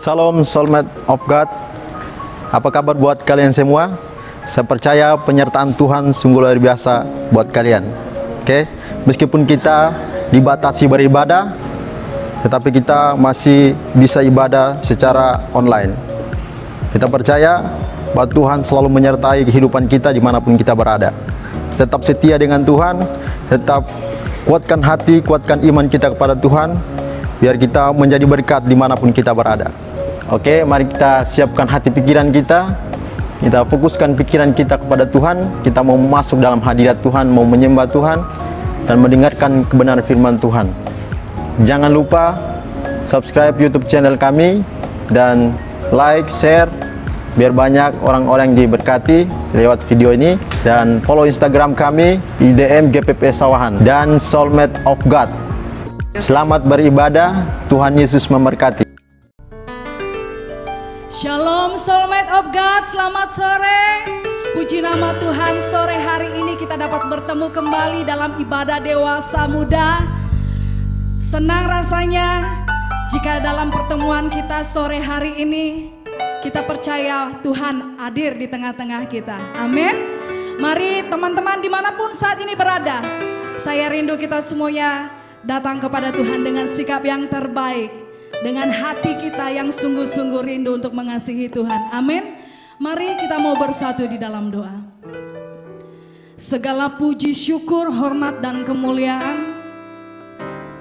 Salam soulmate of God. Apa kabar buat kalian semua? Saya percaya penyertaan Tuhan sungguh luar biasa buat kalian. Oke, meskipun kita dibatasi beribadah, tetapi kita masih bisa ibadah secara online. Kita percaya bahwa Tuhan selalu menyertai kehidupan kita dimanapun kita berada. Tetap setia dengan Tuhan, tetap kuatkan hati, kuatkan iman kita kepada Tuhan, biar kita menjadi berkat dimanapun kita berada. Oke, mari kita siapkan hati pikiran kita fokuskan pikiran kita kepada Tuhan. Kita mau masuk dalam hadirat Tuhan, mau menyembah Tuhan dan mendengarkan kebenaran firman Tuhan. Jangan lupa subscribe YouTube channel kami dan like, share, biar banyak orang-orang yang diberkati lewat video ini. Dan follow Instagram kami IDM GPP Sawahan dan Soulmate of God. Selamat beribadah, Tuhan Yesus memberkati. Shalom Soulmate of God, selamat sore. Puji nama Tuhan, sore hari ini kita dapat bertemu kembali dalam ibadah dewasa muda. Senang rasanya jika dalam pertemuan kita sore hari ini kita percaya Tuhan hadir di tengah-tengah kita. Amin. Mari teman-teman dimanapun saat ini berada, saya rindu kita semuanya datang kepada Tuhan dengan sikap yang terbaik, dengan hati kita yang sungguh-sungguh rindu untuk mengasihi Tuhan. Amin. Mari kita mau bersatu di dalam doa. Segala puji, syukur, hormat dan kemuliaan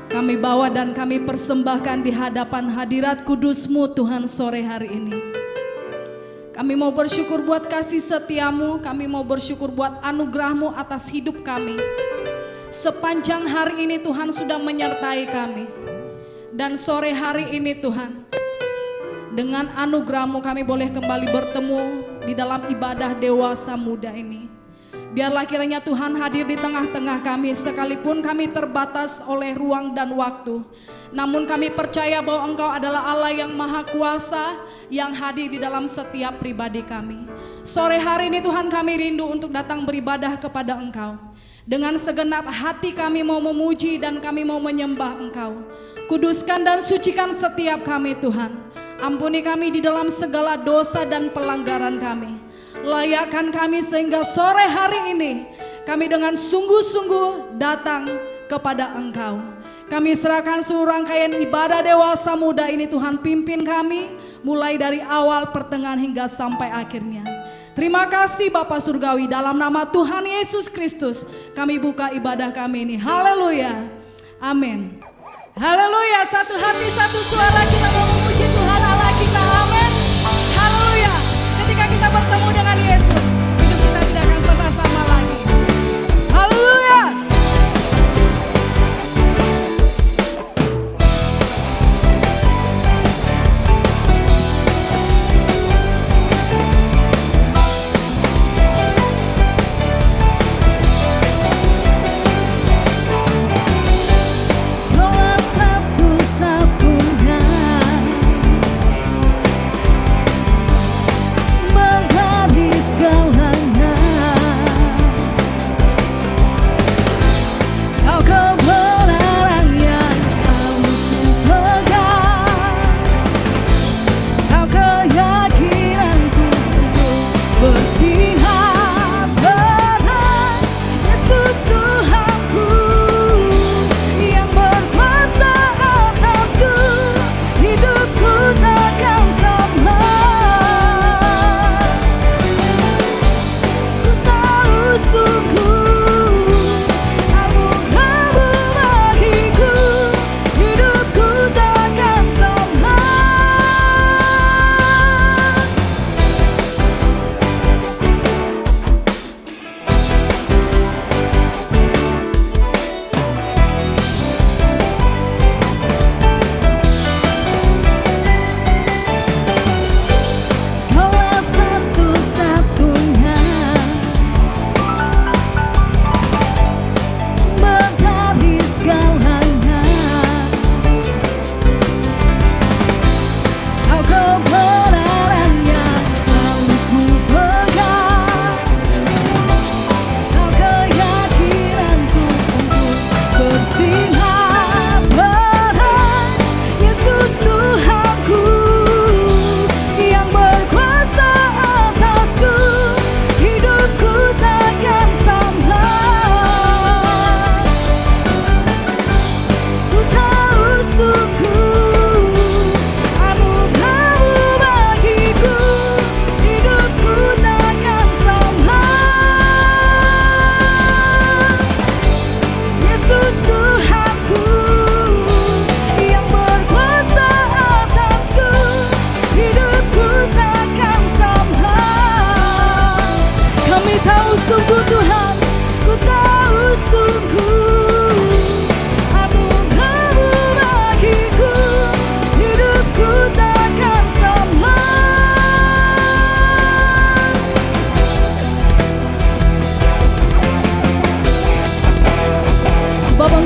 kami bawa dan kami persembahkan di hadapan hadirat kudus-Mu Tuhan sore hari ini. Kami mau bersyukur buat kasih setiamu, kami mau bersyukur buat anugerah-Mu atas hidup kami. Sepanjang hari ini Tuhan sudah menyertai kami. Dan sore hari ini Tuhan, dengan anugerah-Mu kami boleh kembali bertemu di dalam ibadah dewasa muda ini. Biarlah kiranya Tuhan hadir di tengah-tengah kami, sekalipun kami terbatas oleh ruang dan waktu. Namun kami percaya bahwa Engkau adalah Allah yang maha kuasa, yang hadir di dalam setiap pribadi kami. Sore hari ini Tuhan, kami rindu untuk datang beribadah kepada Engkau. Dengan segenap hati kami mau memuji dan kami mau menyembah Engkau. Kuduskan dan sucikan setiap kami Tuhan. Ampuni kami di dalam segala dosa dan pelanggaran kami. Layakkan kami sehingga sore hari ini kami dengan sungguh-sungguh datang kepada Engkau. Kami serahkan seluruh rangkaian ibadah dewasa muda ini Tuhan, pimpin kami mulai dari awal, pertengahan hingga sampai akhirnya. Terima kasih Bapa Surgawi, dalam nama Tuhan Yesus Kristus kami buka ibadah kami ini. Haleluya. Amin. Haleluya, satu hati satu suara kita mau memuji Tuhan Allah kita. Amin. Haleluya. Ketika kita bertemu dengan Yesus, hidup kita tidak akan pernah sama lagi. Haleluya. Satu-satunya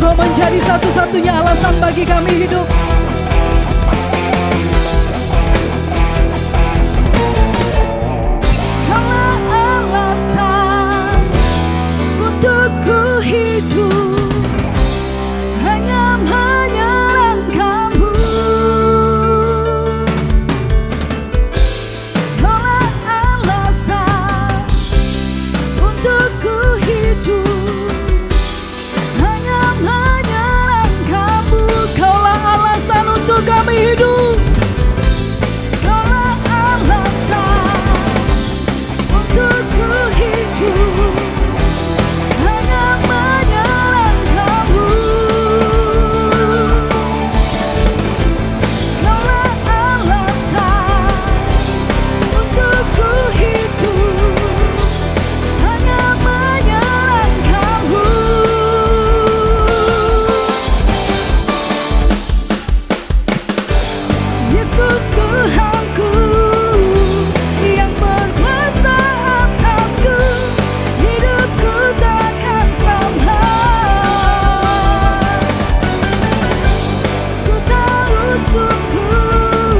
Engkau menjadi satu-satunya alasan bagi kami hidup. Kaulah alasan untuk ku hidup, hanya menyerang Kamu. Kaulah alasan untuk ku hidup, hanya menyerang Kamu. Kaulah alasan untuk kami hidup. Kaulah alasan untuk ku hidup, hanya menyerang Kamu. Kaulah alasan untuk ku hidup, hanya menyerang Kamu. Yesus Tuhanku yang berkuasa atasku, hidupku takkan sama. Ku tahu sungguh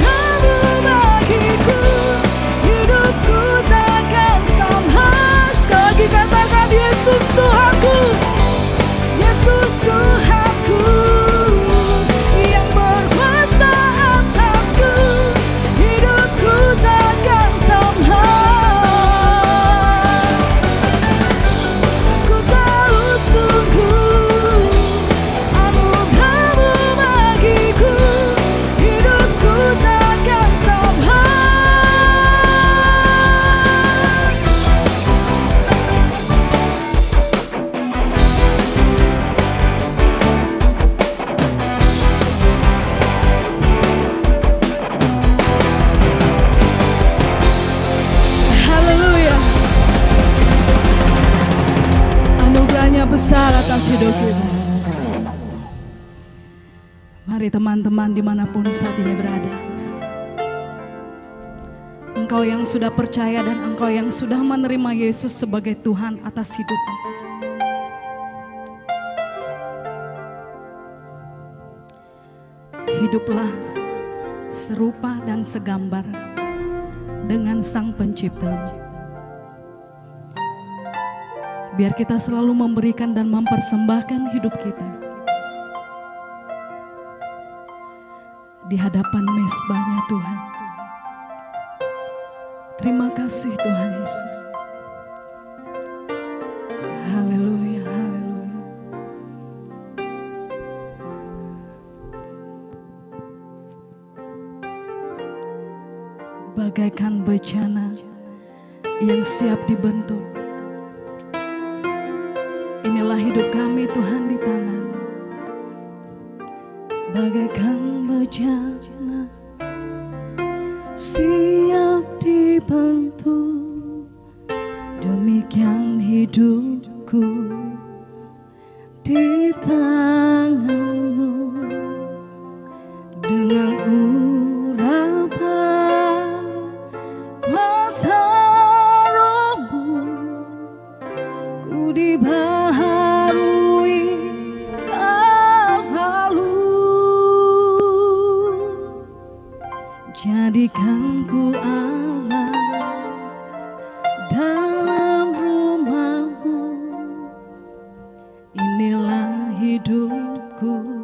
anugerah-Mu bagiku, hidupku takkan sama. Sekali lagi katakan, Yesus Tuhanku, Yesus Tuhanku yang berkuasa atasku, hidupku takkan sama. Ku tahu sungguh anugerah-Mu bagiku, hidupku takkan sama. Haleluya. Anugerahnya besar atas hidup kita. Mari teman-teman dimanapun saat ini berada, engkau yang sudah percaya dan engkau yang sudah menerima Yesus sebagai Tuhan atas hidupmu, hiduplah serupa dan segambar dengan Sang Penciptamu. Biar kita selalu memberikan dan mempersembahkan hidup kita di hadapan mezbahnya Tuhan. Terima kasih Tuhan Yesus. Haleluya, haleluya. Bagaikan bejana yang siap dibentuk, inilah hidup kami Tuhan di tangan-Mu. Bagaikan bejana siap dibentuk, demikian hidupku di tangan-Mu. Dengan urapan kuasa Roh-Mu, ku dibaharui selalu. Jadikan ku Allah dalam rumah-Mu, inilah hidupku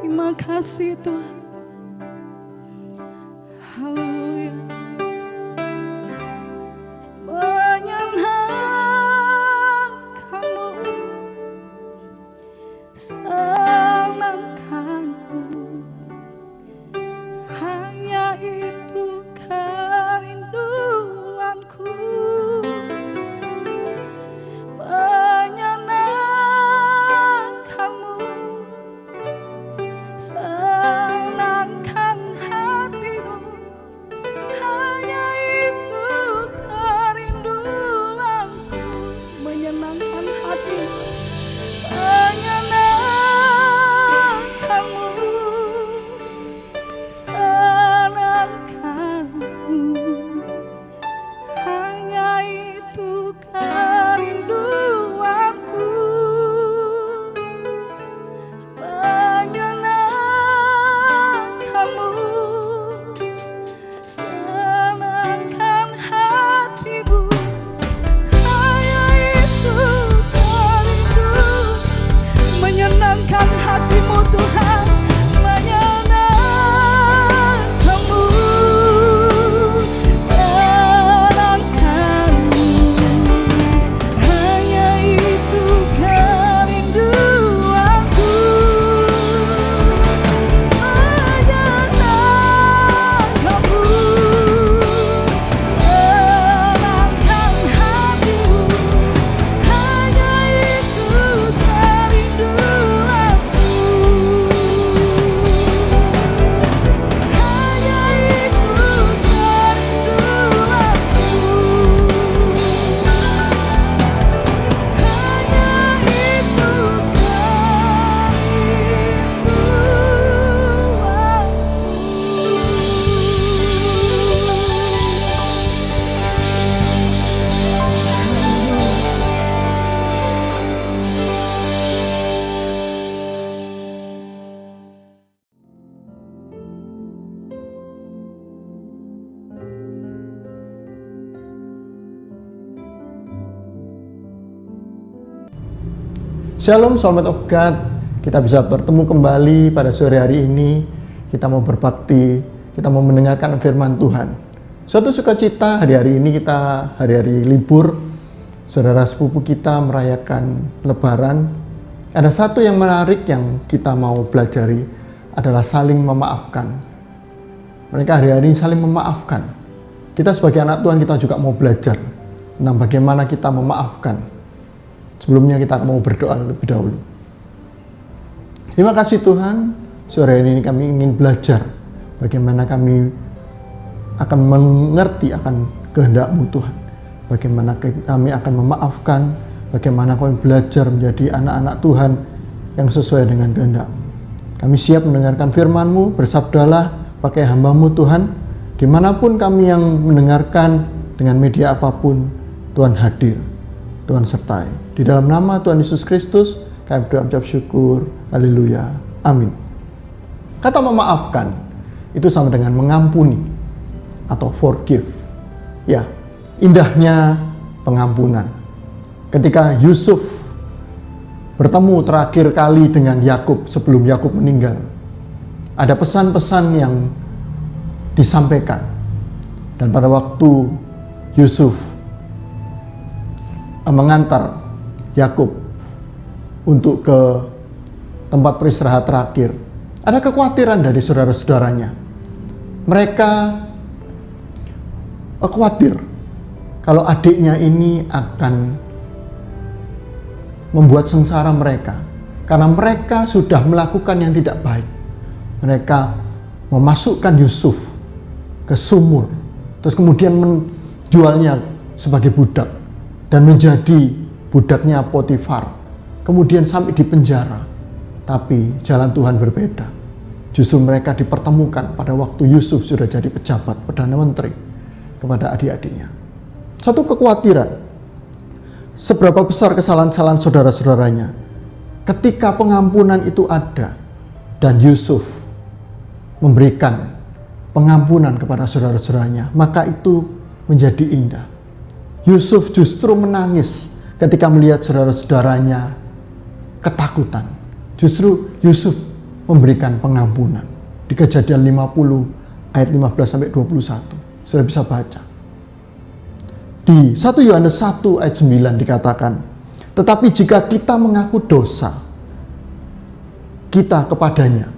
Terima kasih Tuhan. Haleluya. Menyenangkanmu, senangkanku, hanya itu kerinduanku. Menyenangkanmu, senangkan hatimu, hanya itu kerinduanku. Menyenangkan hatimu, menyenangkanmu, senangkanmu, hanya itu kerinduanku. Menyenangkanmu, senangkan hatimu, hanya itu kerindu. Menyenangkan hatimu Tuhan, menyenangkanmu, senangkanmu, hanya itu kerinduanku. Menyenangkanmu, senangkan hatimu, hanya itu kerinduanku. Hanya itu Shalom Soulmate of God, kita bisa bertemu kembali pada sore hari ini. Kita mau berbakti, kita mau mendengarkan firman Tuhan. Suatu sukacita hari-hari ini kita hari-hari libur. Saudara sepupu kita merayakan Lebaran. Ada satu yang menarik yang kita mau pelajari adalah saling memaafkan. Mereka hari-hari ini saling memaafkan. Kita sebagai anak Tuhan kita juga mau belajar tentang bagaimana kita memaafkan. Sebelumnya kita mau berdoa lebih dahulu. Terima kasih Tuhan, sore ini kami ingin belajar bagaimana kami akan mengerti akan kehendak-Mu Tuhan. Bagaimana kami akan memaafkan, bagaimana kami belajar menjadi anak-anak Tuhan yang sesuai dengan kehendak-Mu. Kami siap mendengarkan firman-Mu, bersabdalah pakai hamba-Mu Tuhan. Dimanapun kami yang mendengarkan dengan media apapun, Tuhan hadir, Tuhan sertai. Di dalam nama Tuhan Yesus Kristus, kami berdoa mengucap syukur. Haleluya. Amin. Kata memaafkan itu sama dengan mengampuni atau forgive. Ya, indahnya pengampunan. Ketika Yusuf bertemu terakhir kali dengan Yakub sebelum Yakub meninggal, ada pesan-pesan yang disampaikan. Dan pada waktu Yusuf mengantar Yakub untuk ke tempat beristirahat terakhir, ada kekhawatiran dari saudara-saudaranya. Mereka khawatir kalau adiknya ini akan membuat sengsara mereka, karena mereka sudah melakukan yang tidak baik. Mereka memasukkan Yusuf ke sumur, terus kemudian menjualnya sebagai budak dan menjadi budaknya Potifar, kemudian sampai di penjara. Tapi jalan Tuhan berbeda. Justru mereka dipertemukan pada waktu Yusuf sudah jadi pejabat Perdana Menteri kepada adik-adiknya. Satu kekhawatiran, seberapa besar kesalahan-kesalahan saudara-saudaranya. Ketika pengampunan itu ada dan Yusuf memberikan pengampunan kepada saudara-saudaranya, maka itu menjadi indah. Yusuf justru menangis ketika melihat saudara-saudaranya ketakutan. Justru Yusuf memberikan pengampunan. Di Kejadian 50 ayat 15 sampai 21. Sudah bisa baca. Di 1 Yohanes 1 ayat 9 dikatakan, tetapi jika kita mengaku dosa kita kepadanya,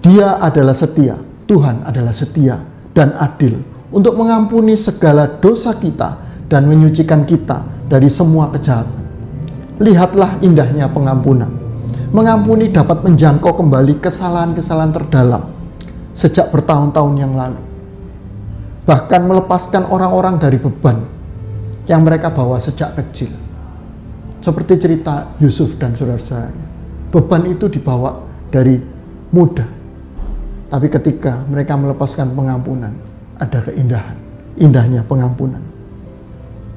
Dia adalah setia, Tuhan adalah setia dan adil untuk mengampuni segala dosa kita dan menyucikan kita dari semua kejahatan. Lihatlah indahnya pengampunan. Mengampuni dapat menjangkau kembali kesalahan-kesalahan terdalam sejak bertahun-tahun yang lalu. Bahkan melepaskan orang-orang dari beban yang mereka bawa sejak kecil. Seperti cerita Yusuf dan saudara-saudaranya. Beban itu dibawa dari muda. Tapi ketika mereka melepaskan pengampunan, ada keindahan. Indahnya pengampunan.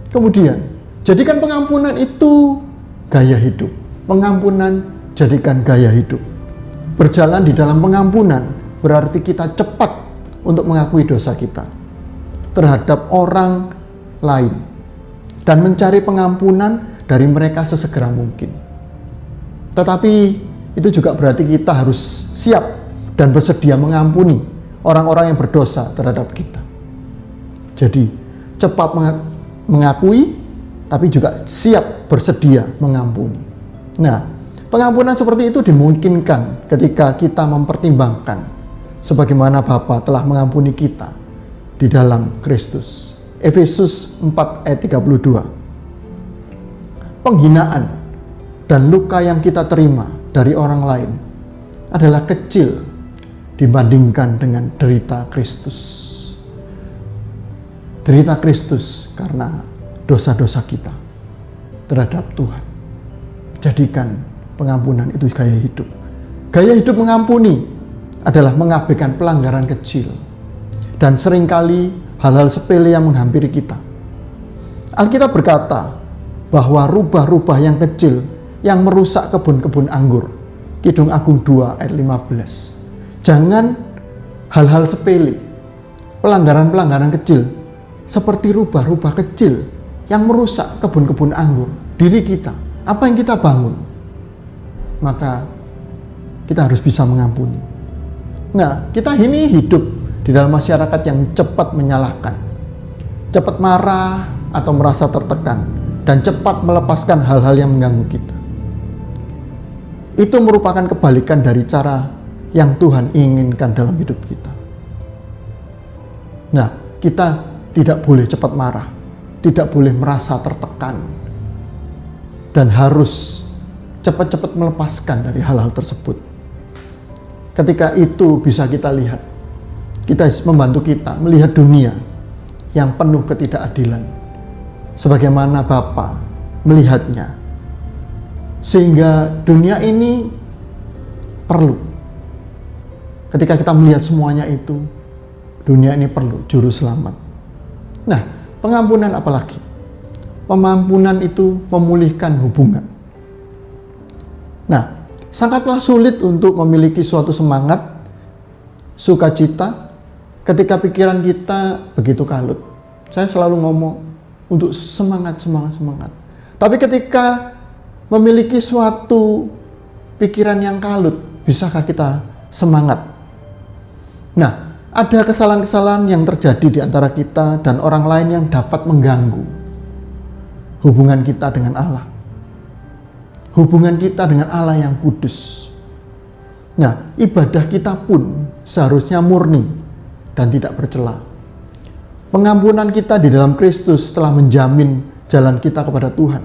Kemudian, jadikan pengampunan itu gaya hidup. Pengampunan jadikan gaya hidup. Berjalan di dalam pengampunan berarti kita cepat untuk mengakui dosa kita terhadap orang lain dan mencari pengampunan dari mereka sesegera mungkin. Tetapi itu juga berarti kita harus siap dan bersedia mengampuni orang-orang yang berdosa terhadap kita. Jadi cepat mengakui, tapi juga siap bersedia mengampuni. Nah, pengampunan seperti itu dimungkinkan ketika kita mempertimbangkan sebagaimana Bapa telah mengampuni kita di dalam Kristus. Efesus 4 ayat 32. Penghinaan dan luka yang kita terima dari orang lain adalah kecil dibandingkan dengan derita Kristus. Derita Kristus karena dosa-dosa kita terhadap Tuhan. Jadikan pengampunan itu gaya hidup. Gaya hidup mengampuni adalah mengabaikan pelanggaran kecil dan seringkali hal-hal sepele yang menghampiri kita. Alkitab berkata bahwa rubah-rubah yang kecil yang merusak kebun-kebun anggur. Kidung Agung 2 ayat 15. Jangan hal-hal sepele, pelanggaran-pelanggaran kecil seperti rubah-rubah kecil yang merusak kebun-kebun anggur diri kita. Apa yang kita bangun, maka kita harus bisa mengampuni. Nah, kita ini hidup di dalam masyarakat yang cepat menyalahkan, cepat marah atau merasa tertekan, dan cepat melepaskan hal-hal yang mengganggu kita. Itu merupakan kebalikan dari cara yang Tuhan inginkan dalam hidup kita. Nah, kita tidak boleh cepat marah, tidak boleh merasa tertekan, dan harus cepat-cepat melepaskan dari hal-hal tersebut. Ketika itu bisa kita lihat, kita membantu kita melihat dunia yang penuh ketidakadilan sebagaimana Bapa melihatnya, sehingga dunia ini perlu, ketika kita melihat semuanya itu, dunia ini perlu juru selamat. Nah, pengampunan apalagi? Pengampunan itu memulihkan hubungan. Nah, sangatlah sulit untuk memiliki suatu semangat, sukacita, ketika pikiran kita begitu kalut. Saya selalu ngomong untuk semangat. Tapi ketika memiliki suatu pikiran yang kalut, bisakah kita semangat? Nah, ada kesalahan-kesalahan yang terjadi di antara kita dan orang lain yang dapat mengganggu hubungan kita dengan Allah. Hubungan kita dengan Allah yang kudus. Nah, ibadah kita pun seharusnya murni dan tidak bercela. Pengampunan kita di dalam Kristus telah menjamin jalan kita kepada Tuhan.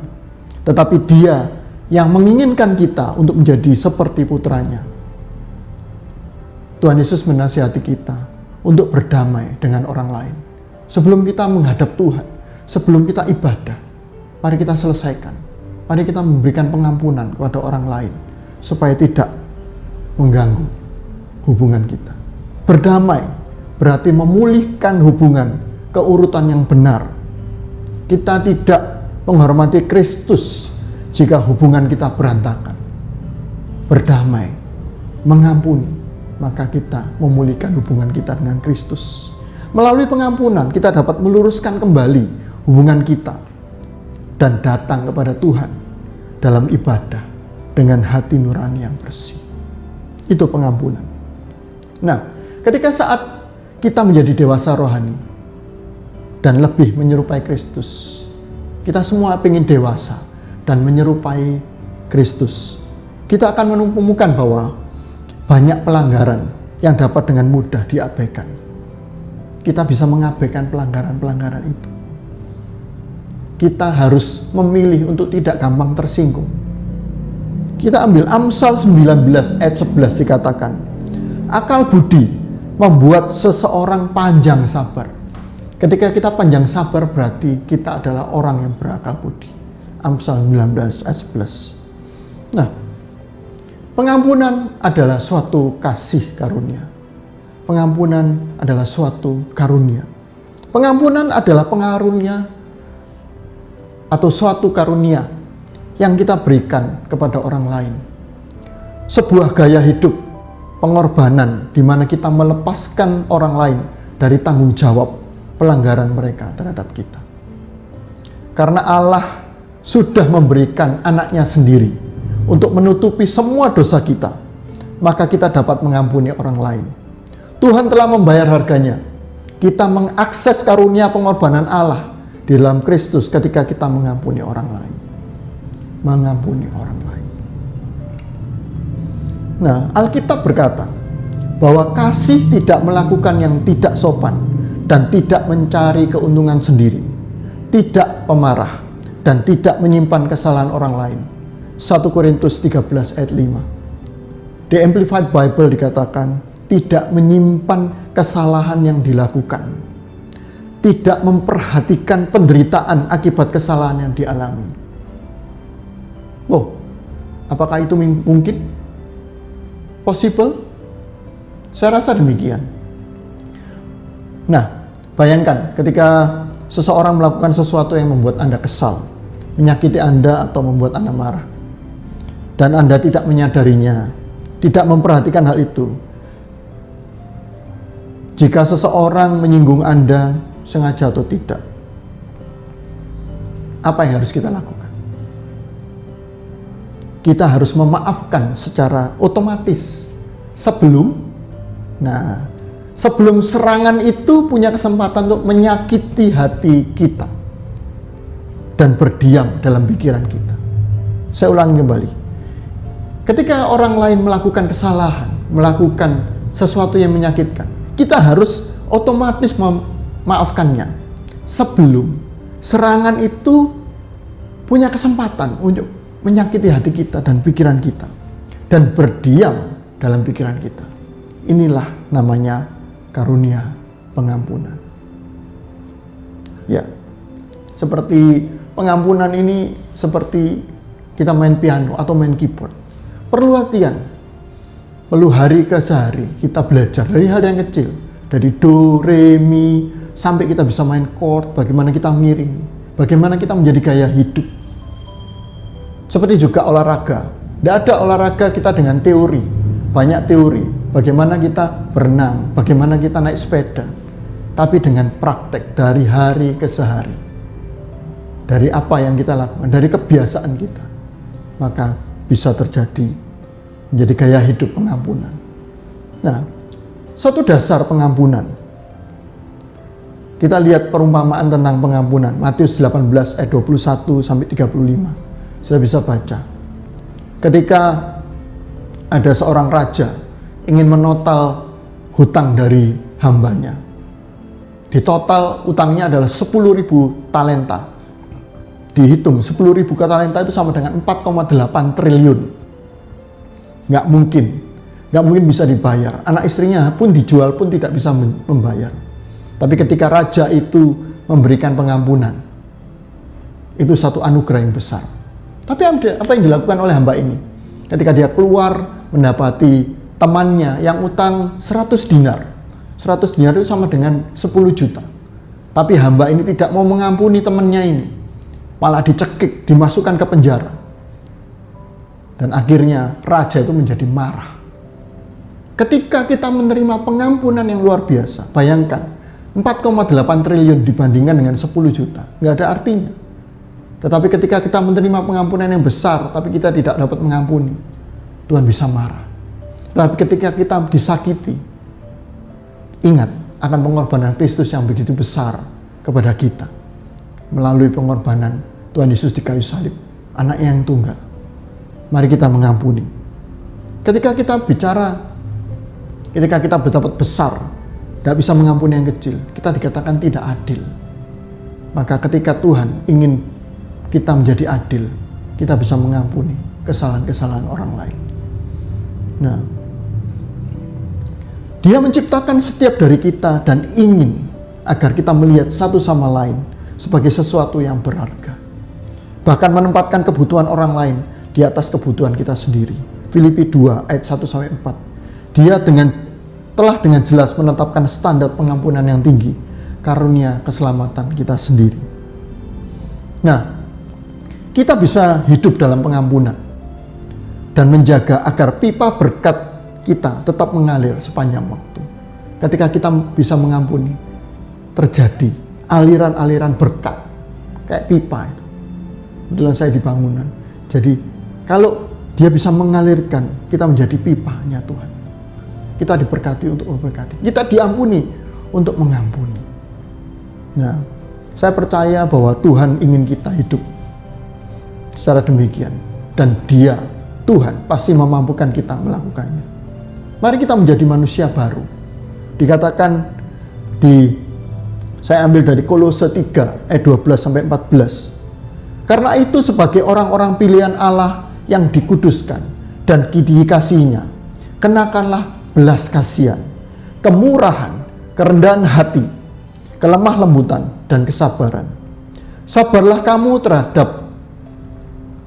Tetapi Dia yang menginginkan kita untuk menjadi seperti putranya. Tuhan Yesus menasihati kita untuk berdamai dengan orang lain. Sebelum kita menghadap Tuhan, sebelum kita ibadah, mari kita selesaikan. Mari kita memberikan pengampunan kepada orang lain supaya tidak mengganggu hubungan kita. Berdamai berarti memulihkan hubungan ke urutan yang benar. Kita tidak menghormati Kristus jika hubungan kita berantakan. Berdamai, mengampuni, maka kita memulihkan hubungan kita dengan Kristus. Melalui pengampunan kita dapat meluruskan kembali hubungan kita dan datang kepada Tuhan dalam ibadah dengan hati nurani yang bersih. Itu pengampunan. Nah, ketika saat kita menjadi dewasa rohani dan lebih menyerupai Kristus, kita semua ingin dewasa dan menyerupai Kristus. Kita akan menemukan bahwa banyak pelanggaran yang dapat dengan mudah diabaikan. Kita bisa mengabaikan pelanggaran-pelanggaran itu. Kita harus memilih untuk tidak gampang tersinggung. Kita ambil Amsal 19 ayat 11 dikatakan, akal budi membuat seseorang panjang sabar. Ketika kita panjang sabar berarti kita adalah orang yang berakal budi. Amsal 19 ayat 11. Nah, pengampunan adalah suatu kasih karunia. Pengampunan adalah suatu karunia. Pengampunan adalah pengarunia atau suatu karunia yang kita berikan kepada orang lain. Sebuah gaya hidup pengorbanan di mana kita melepaskan orang lain dari tanggung jawab pelanggaran mereka terhadap kita. Karena Allah sudah memberikan anaknya sendiri untuk menutupi semua dosa kita, maka kita dapat mengampuni orang lain. Tuhan telah membayar harganya. Kita mengakses karunia pengorbanan Allah di dalam Kristus ketika kita mengampuni orang lain. Mengampuni orang lain. Nah, Alkitab berkata bahwa kasih tidak melakukan yang tidak sopan dan tidak mencari keuntungan sendiri, tidak pemarah dan tidak menyimpan kesalahan orang lain. 1 Korintus 13 ayat 5. The Amplified Bible dikatakan tidak menyimpan kesalahan yang dilakukan, tidak memperhatikan penderitaan akibat kesalahan yang dialami. Wow, apakah itu mungkin? Possible? Saya rasa demikian. Nah, bayangkan ketika seseorang melakukan sesuatu yang membuat Anda kesal, menyakiti Anda atau membuat Anda marah, dan Anda tidak menyadarinya, tidak memperhatikan hal itu. Jika seseorang menyinggung Anda, sengaja atau tidak, apa yang harus kita lakukan? Kita harus memaafkan secara otomatis sebelum serangan itu punya kesempatan untuk menyakiti hati kita dan berdiam dalam pikiran kita. Saya ulangi kembali. Ketika orang lain melakukan kesalahan, melakukan sesuatu yang menyakitkan, kita harus otomatis memaafkannya sebelum serangan itu punya kesempatan untuk menyakiti hati kita dan pikiran kita dan berdiam dalam pikiran kita. Inilah namanya karunia pengampunan. Ya, seperti pengampunan ini seperti kita main piano atau main keyboard. Perlu latihan. Perlu hari ke hari kita belajar dari hal yang kecil, dari do, re, mi, sampai kita bisa main chord, bagaimana kita miring, bagaimana kita menjadi gaya hidup. Seperti juga olahraga. Tidak ada olahraga kita dengan teori, banyak teori, bagaimana kita berenang, bagaimana kita naik sepeda, tapi dengan praktek dari hari ke sehari, dari apa yang kita lakukan, dari kebiasaan kita, maka bisa terjadi menjadi gaya hidup pengampunan. Nah, suatu dasar pengampunan. Kita lihat perumpamaan tentang pengampunan. Matius 18 ayat 21 sampai 35. Sudah bisa baca. Ketika ada seorang raja ingin menotal hutang dari hambanya. Di total utangnya adalah 10.000 talenta. Dihitung 10.000 talenta itu sama dengan 4,8 triliun. Nggak mungkin bisa dibayar. Anak istrinya pun dijual pun tidak bisa membayar. Tapi ketika raja itu memberikan pengampunan, itu satu anugerah yang besar. Tapi apa yang dilakukan oleh hamba ini? Ketika dia keluar mendapati temannya yang utang 100 dinar. 100 dinar itu sama dengan 10 juta. Tapi hamba ini tidak mau mengampuni temannya ini. Malah dicekik, dimasukkan ke penjara. Dan akhirnya raja itu menjadi marah. Ketika kita menerima pengampunan yang luar biasa, bayangkan 4,8 triliun dibandingkan dengan 10 juta, nggak ada artinya. Tetapi ketika kita menerima pengampunan yang besar, tapi kita tidak dapat mengampuni, Tuhan bisa marah. Tapi ketika kita disakiti, ingat akan pengorbanan Kristus yang begitu besar kepada kita. Melalui pengorbanan Tuhan Yesus di kayu salib, anaknya yang tunggal. Mari kita mengampuni. Ketika kita bicara, ketika kita berbuat besar, tidak bisa mengampuni yang kecil, kita dikatakan tidak adil. Maka ketika Tuhan ingin kita menjadi adil, kita bisa mengampuni kesalahan-kesalahan orang lain. Nah, Dia menciptakan setiap dari kita dan ingin agar kita melihat satu sama lain sebagai sesuatu yang berharga. Bahkan menempatkan kebutuhan orang lain di atas kebutuhan kita sendiri. Filipi 2 ayat 1-4. Dia telah dengan jelas menetapkan standar pengampunan yang tinggi, karunia keselamatan kita sendiri. Nah, kita bisa hidup dalam pengampunan dan menjaga agar pipa berkat kita tetap mengalir sepanjang waktu. Ketika kita bisa mengampuni, terjadi aliran-aliran berkat kayak pipa itu. Kebetulan saya di bangunan. Jadi kalau Dia bisa mengalirkan, kita menjadi pipanya Tuhan. Kita diberkati untuk memberkati. Kita diampuni untuk mengampuni. Nah, saya percaya bahwa Tuhan ingin kita hidup secara demikian. Dan Dia, Tuhan, pasti memampukan kita melakukannya. Mari kita menjadi manusia baru. Dikatakan saya ambil dari Kolose 3 ayat 12-14. Karena itu sebagai orang-orang pilihan Allah yang dikuduskan dan dikasihinya, kenakanlah belas kasihan, kemurahan, kerendahan hati, kelemah lembutan, dan kesabaran. Sabarlah kamu terhadap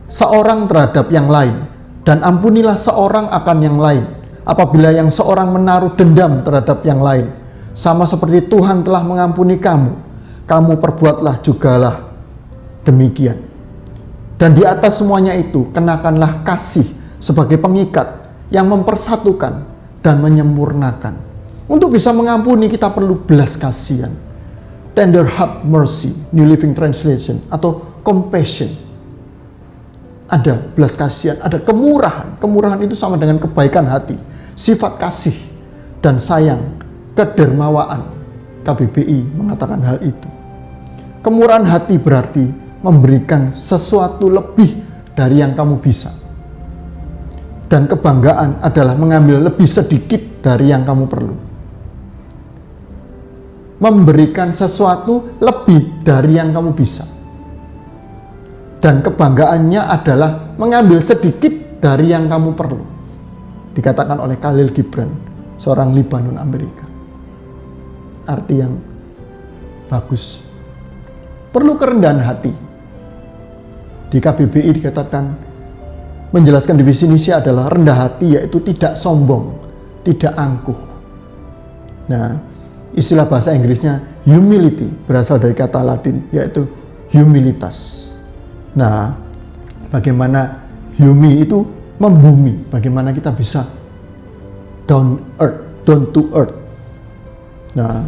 seorang terhadap yang lain, dan ampunilah seorang akan yang lain, apabila yang seorang menaruh dendam terhadap yang lain. Sama seperti Tuhan telah mengampuni kamu perbuatlah jugalah demikian. Dan di atas semuanya itu, kenakanlah kasih sebagai pengikat yang mempersatukan dan menyempurnakan. Untuk bisa mengampuni, kita perlu belas kasihan. Tender heart mercy, New Living Translation, atau compassion. Ada belas kasihan, ada kemurahan. Kemurahan itu sama dengan kebaikan hati, sifat kasih dan sayang, kedermawaan. KBBI mengatakan hal itu. Kemurahan hati berarti memberikan sesuatu lebih dari yang kamu bisa. Dan kebanggaan adalah mengambil lebih sedikit dari yang kamu perlu. Memberikan sesuatu lebih dari yang kamu bisa. Dan kebanggaannya adalah mengambil sedikit dari yang kamu perlu. Dikatakan oleh Khalil Gibran, seorang Libanon Amerika. Arti yang bagus. Perlu kerendahan hati. Di KBBI dikatakan, menjelaskan definisi adalah rendah hati, yaitu tidak sombong, tidak angkuh. Nah, istilah bahasa Inggrisnya humility berasal dari kata Latin, yaitu humilitas. Nah, bagaimana humi itu membumi, bagaimana kita bisa down to earth. Nah,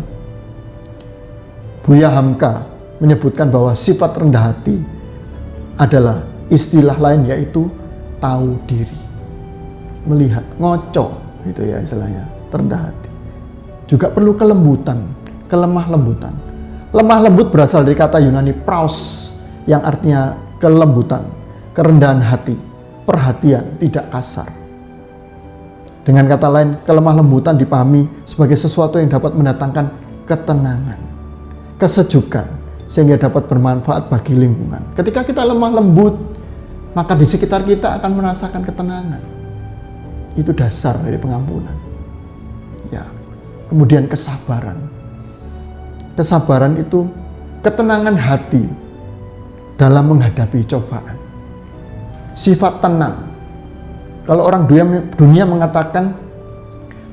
Buya Hamka menyebutkan bahwa sifat rendah hati adalah istilah lain, yaitu tahu diri, melihat, ngoco, itu ya istilahnya, rendah hati. Juga perlu kelembutan, kelemah lembutan. Lemah lembut berasal dari kata Yunani praus, yang artinya kelembutan, kerendahan hati, perhatian, tidak kasar. Dengan kata lain, kelemah lembutan dipahami sebagai sesuatu yang dapat mendatangkan ketenangan, kesejukan, sehingga dapat bermanfaat bagi lingkungan. Ketika kita lemah lembut, maka di sekitar kita akan merasakan ketenangan. Itu dasar dari pengampunan. Ya. Kemudian kesabaran. Kesabaran itu ketenangan hati dalam menghadapi cobaan. Sifat tenang. Kalau orang dunia mengatakan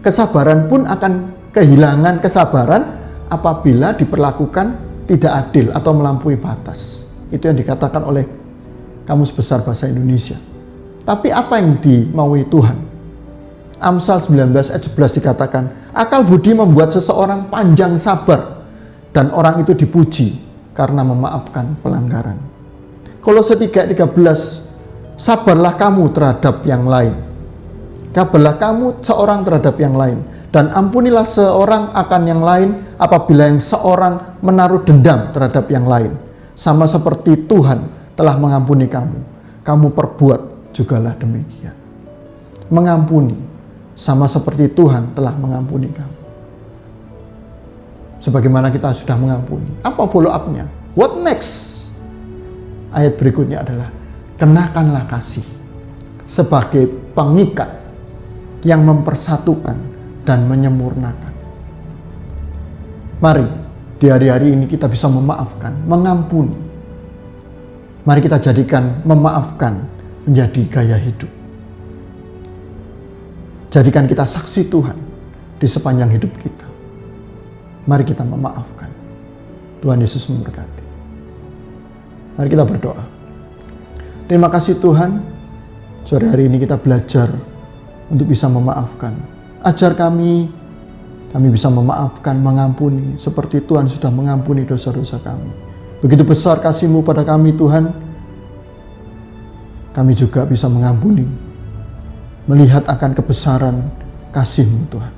kesabaran pun akan kehilangan kesabaran apabila diperlakukan tidak adil atau melampaui batas. Itu yang dikatakan oleh Kamus Besar Bahasa Indonesia. Tapi apa yang dimaui Tuhan? Amsal 19 ayat 11 dikatakan, akal budi membuat seseorang panjang sabar, dan orang itu dipuji karena memaafkan pelanggaran. Kolose 3 ayat 13, sabarlah kamu terhadap yang lain. Bersabarlah kamu seorang terhadap yang lain, dan ampunilah seorang akan yang lain apabila yang seorang menaruh dendam terhadap yang lain. Sama seperti Tuhan telah mengampuni kamu, kamu perbuat jugalah demikian. Mengampuni, sama seperti Tuhan telah mengampuni kamu. Sebagaimana kita sudah mengampuni, apa follow up-nya? What next? Ayat berikutnya adalah, kenakanlah kasih sebagai pengikat yang mempersatukan dan menyempurnakan. Mari di hari-hari ini kita bisa memaafkan, mengampuni. Mari kita jadikan memaafkan menjadi gaya hidup. Jadikan kita saksi Tuhan di sepanjang hidup kita. Mari kita memaafkan. Tuhan Yesus memberkati. Mari kita berdoa. Terima kasih Tuhan, sore hari ini kita belajar untuk bisa memaafkan. Ajar kami bisa memaafkan, mengampuni, seperti Tuhan sudah mengampuni dosa-dosa kami. Begitu besar kasih-Mu pada kami Tuhan, kami juga bisa mengampuni, melihat akan kebesaran kasih-Mu Tuhan.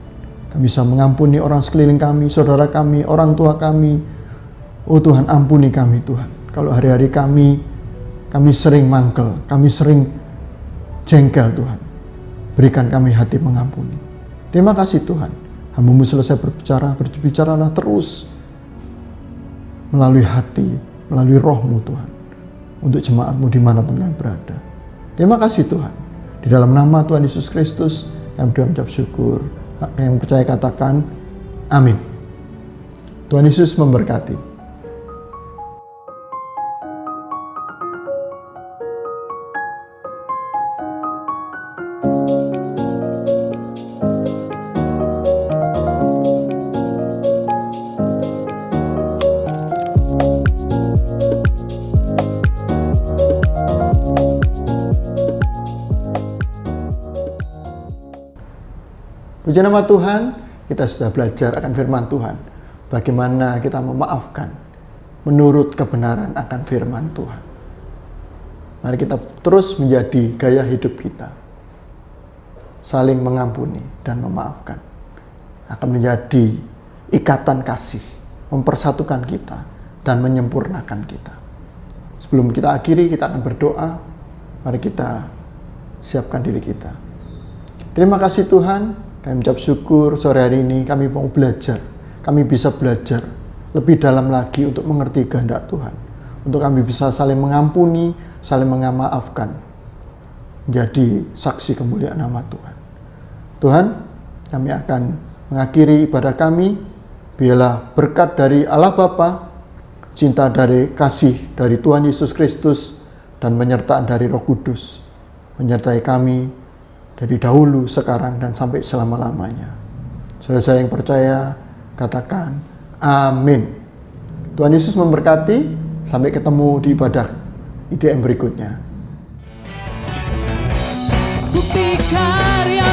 Kami bisa mengampuni orang sekeliling kami, saudara kami, orang tua kami. Oh Tuhan, ampuni kami Tuhan. Kalau hari-hari kami sering mangkel, kami sering jengkel Tuhan, berikan kami hati mengampuni. Terima kasih Tuhan. Hamba-Mu selesai berbicaralah terus melalui hati, melalui roh-Mu Tuhan, untuk jemaat-Mu dimanapun kami berada. Terima kasih Tuhan. Di dalam nama Tuhan Yesus Kristus, kami berdoa mengucap syukur. Yang percaya katakan, amin. Tuhan Yesus memberkati. Puji nama Tuhan, kita sudah belajar akan firman Tuhan. Bagaimana kita memaafkan menurut kebenaran akan firman Tuhan. Mari kita terus menjadi gaya hidup kita. Saling mengampuni dan memaafkan. Akan menjadi ikatan kasih, mempersatukan kita dan menyempurnakan kita. Sebelum kita akhiri, kita akan berdoa. Mari kita siapkan diri kita. Terima kasih Tuhan. Kami ucap syukur sore hari ini kami mau belajar. Kami bisa belajar lebih dalam lagi untuk mengerti kehendak Tuhan. Untuk kami bisa saling mengampuni, saling memaafkan. Menjadi saksi kemuliaan nama Tuhan. Tuhan, kami akan mengakhiri ibadah kami. Biarlah berkat dari Allah Bapa, cinta dari kasih dari Tuhan Yesus Kristus, dan penyertaan dari Roh Kudus menyertai kami dari dahulu, sekarang, dan sampai selama-lamanya. Saudara-saudara yang percaya, katakan amin. Tuhan Yesus memberkati. Sampai ketemu di ibadah IDM berikutnya. Bukti karya